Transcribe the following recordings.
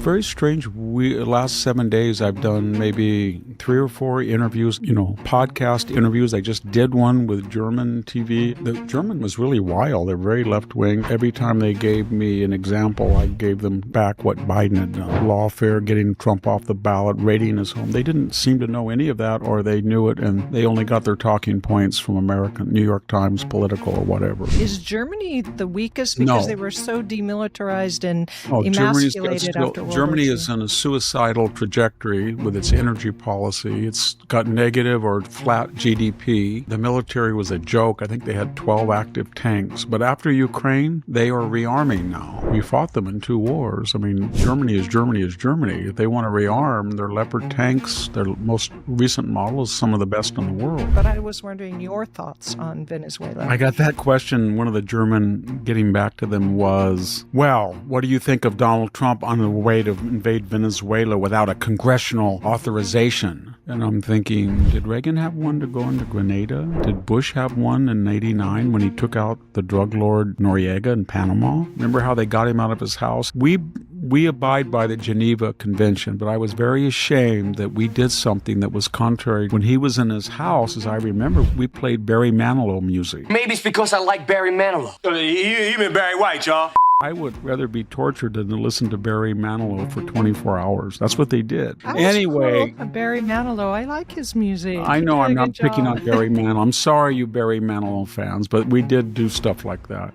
very strange. Last 7 days, I've done maybe 3 or 4 interviews, podcast interviews. I just did one with German TV. The German was really wild. They're very left-wing. Every time they gave me an example, I gave them back what Biden had done. Lawfare, getting Trump off the ballot, raiding his home. They didn't seem to know any of that, or they knew it, and they only got their talking points from American New York Times, Political, or whatever. Is Germany the weakest because they were so demilitarized and emasculated after World Germany War II? is on a suicidal trajectory with its energy policy. It's got negative or flat GDP. The military was a joke. I think they had 12 active tanks. But after Ukraine, they are rearming now. We fought them in 2 wars. I mean, Germany is Germany is Germany. If they want to rearm, their Leopard tanks, their most recent model is some of the best in the world. But I was wondering your thoughts on Venezuela. I got that question. One of the German, getting back to them, was, well, what do you think of Donald Trump on the way to invade Venezuela without a congressional authorization? And I'm thinking, did Reagan have one to go into Grenada? Did Bush have one in '89 when he took out the drug lord Noriega in Panama? Remember how they got him out of his house? We abide by the Geneva Convention, but I was very ashamed that we did something that was contrary. When he was in his house, as I remember, we played Barry Manilow music. Maybe it's because I like Barry Manilow. Even Barry White, y'all. I would rather be tortured than to listen to Barry Manilow for 24 hours. That's what they did. Anyway. Cool. Barry Manilow, I like his music. I know I'm not picking on Barry Manilow. I'm sorry, you Barry Manilow fans, but we did do stuff like that.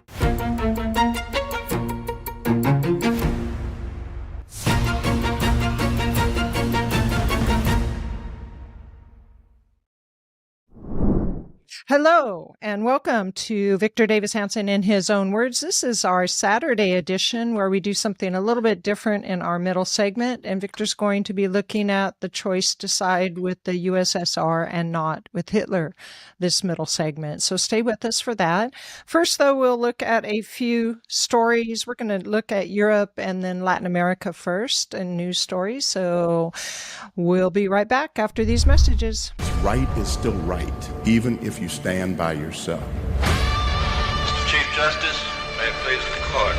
Hello, and welcome to Victor Davis Hanson in His Own Words. This is our Saturday edition where we do something a little bit different in our middle segment, and Victor's going to be looking at the choice to side with the USSR and not with Hitler this middle segment. So stay with us for that. First, though, we'll look at a few stories. We're going to look at Europe and then Latin America first and news stories. So we'll be right back after these messages. Right is still right, even if you stand by yourself. Mr. Chief Justice, may it please the court.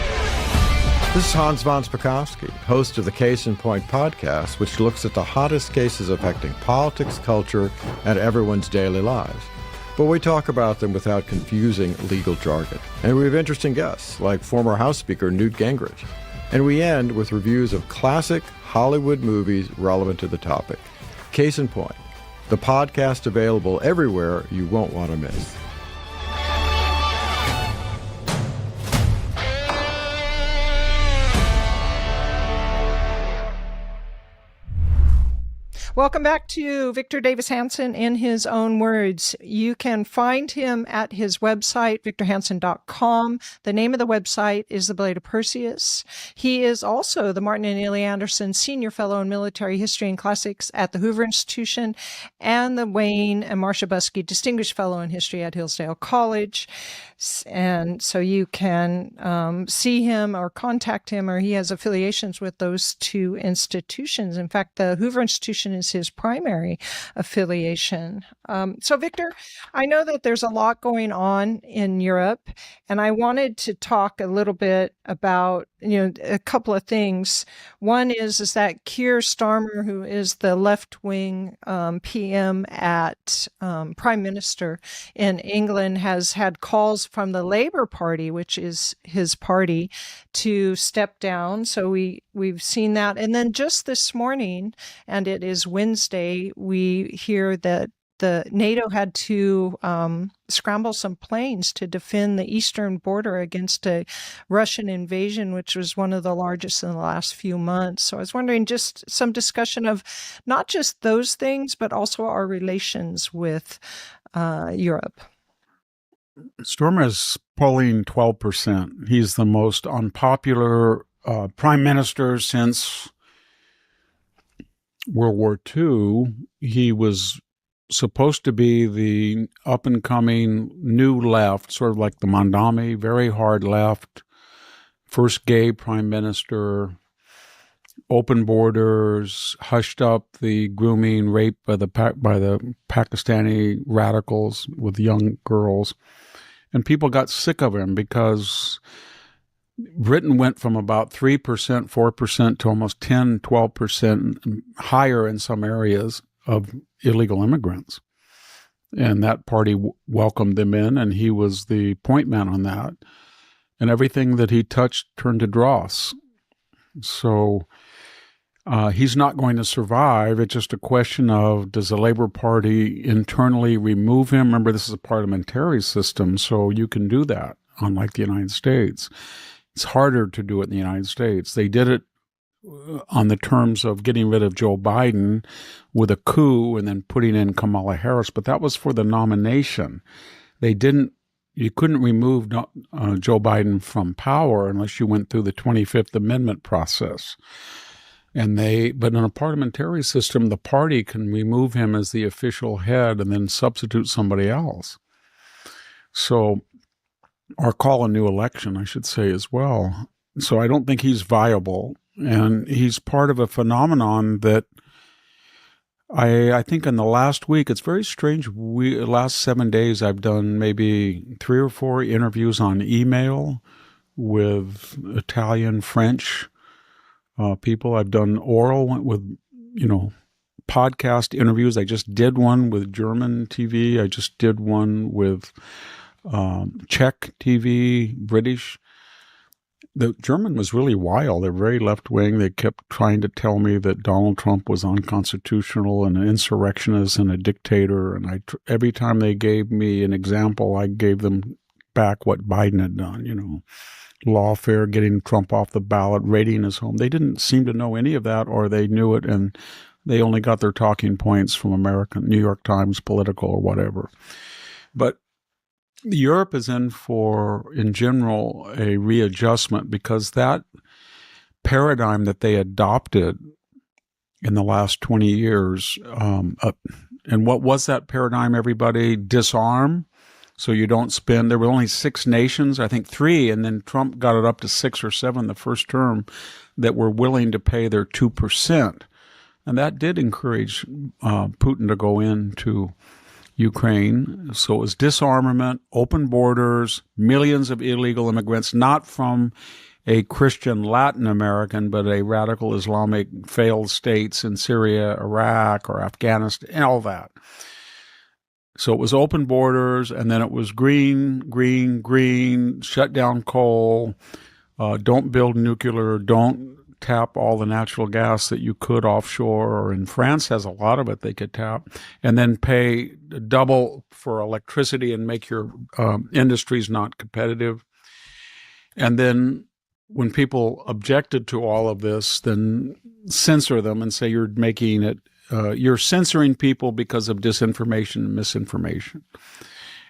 This is Hans von Spakovsky, host of the Case in Point podcast, which looks at the hottest cases affecting politics, culture, and everyone's daily lives. But we talk about them without confusing legal jargon. And we have interesting guests, like former House Speaker Newt Gingrich. And we end with reviews of classic Hollywood movies relevant to the topic. Case in Point, the podcast available everywhere you won't want to miss. Welcome back to Victor Davis Hanson in His Own Words. You can find him at his website, victorhanson.com. The name of the website is The Blade of Perseus. He is also the Martin and Illie Anderson Senior Fellow in Military History and Classics at the Hoover Institution and the Wayne and Marcia Buskey Distinguished Fellow in History at Hillsdale College. And so you can see him or contact him, or he has affiliations with those 2 institutions. In fact, the Hoover Institution is his primary affiliation. So, Victor, I know that there's a lot going on in Europe, and I wanted to talk a little bit about, a couple of things. One is that Keir Starmer, who is the left-wing PM at Prime Minister in England, has had calls from the Labour Party, which is his party, to step down. So we've seen that. And then just this morning, and it is Wednesday, we hear that the NATO had to scramble some planes to defend the eastern border against a Russian invasion, which was one of the largest in the last few months. So I was wondering, just some discussion of not just those things, but also our relations with Europe. Starmer is polling 12%. He's the most unpopular prime minister since World War II. He was supposed to be the up-and-coming new left, sort of like the Mondami, very hard left, first gay prime minister, open borders, hushed up the grooming, rape by the Pakistani radicals with young girls. And people got sick of him because Britain went from about 3%, 4% to almost 10, 12% higher in some areas of illegal immigrants. And that party welcomed them in, and he was the point man on that. And everything that he touched turned to dross. So he's not going to survive. It's just a question of, does the Labor Party internally remove him? Remember, this is a parliamentary system, so you can do that, unlike the United States. It's harder to do it in the United States. They did it on the terms of getting rid of Joe Biden with a coup and then putting in Kamala Harris, but that was for the nomination. You couldn't remove Joe Biden from power unless you went through the 25th Amendment process. But in a parliamentary system, the party can remove him as the official head and then substitute somebody else. So, or call a new election, I should say, as well. So I don't think he's viable. And he's part of a phenomenon that I think in the last week, it's very strange. Last 7 days, I've done maybe 3 or 4 interviews on email with Italian, French people. I've done oral with, podcast interviews. I just did one with German TV. I just did one with Czech TV, British. The German was really wild. They're very left-wing. They kept trying to tell me that Donald Trump was unconstitutional and an insurrectionist and a dictator. And every time they gave me an example, I gave them back what Biden had done, lawfare, getting Trump off the ballot, raiding his home. They didn't seem to know any of that, or they knew it, and they only got their talking points from New York Times, Political, or whatever. But Europe is in general, a readjustment, because that paradigm that they adopted in the last 20 years, and what was that paradigm, everybody? Disarm, so you don't spend. There were only 6 nations, I think 3, and then Trump got it up to 6 or 7 the first term, that were willing to pay their 2%. And that did encourage Putin to go into Ukraine. So it was disarmament, open borders, millions of illegal immigrants, not from a Christian Latin American, but a radical Islamic failed states in Syria, Iraq, or Afghanistan, and all that. So it was open borders, and then it was green, shut down coal, don't build nuclear, don't tap all the natural gas that you could offshore, and France has a lot of it they could tap, and then pay double for electricity and make your industries not competitive. And then when people objected to all of this, then censor them and say you're making it, you're censoring people because of disinformation and misinformation.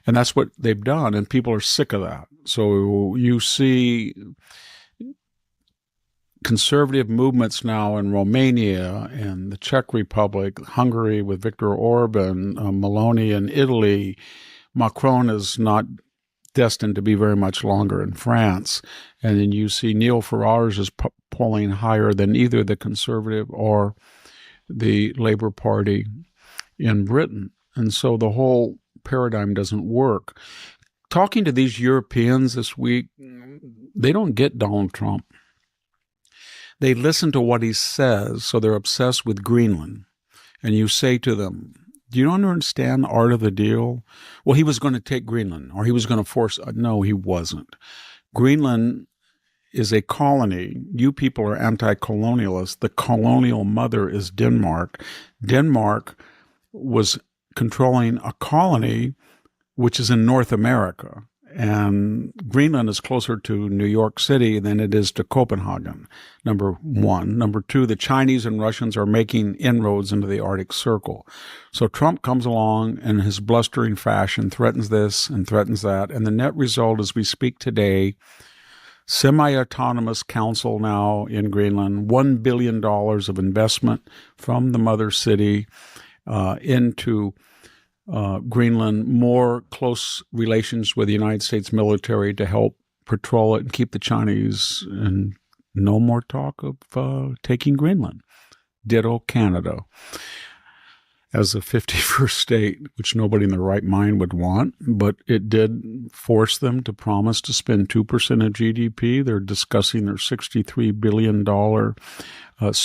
And that's what they've done, and people are sick of that. So you see conservative movements now in Romania and the Czech Republic, Hungary with Viktor Orban, Meloni in Italy. Macron is not destined to be very much longer in France. And then you see Neil Farage is polling higher than either the Conservative or the Labour Party in Britain. And so the whole paradigm doesn't work. Talking to these Europeans this week, they don't get Donald Trump. They listen to what he says, so they're obsessed with Greenland. And you say to them, do you understand the art of the deal? Well, he was going to take Greenland, or he was going to force. No, he wasn't. Greenland is a colony. You people are anti-colonialists. The colonial mother is Denmark. Denmark was controlling a colony which is in North America. And Greenland is closer to New York City than it is to Copenhagen, number one. Number two, the Chinese and Russians are making inroads into the Arctic Circle. So Trump comes along in his blustering fashion, threatens this and threatens that. And the net result, as we speak today, semi-autonomous council now in Greenland, $1 billion of investment from the mother city into Greenland, more close relations with the United States military to help patrol it and keep the Chinese, and no more talk of taking Greenland. Ditto Canada. as a 51st state, which nobody in their right mind would want, but it did force them to promise to spend 2% of GDP. They're discussing their $63 billion surplus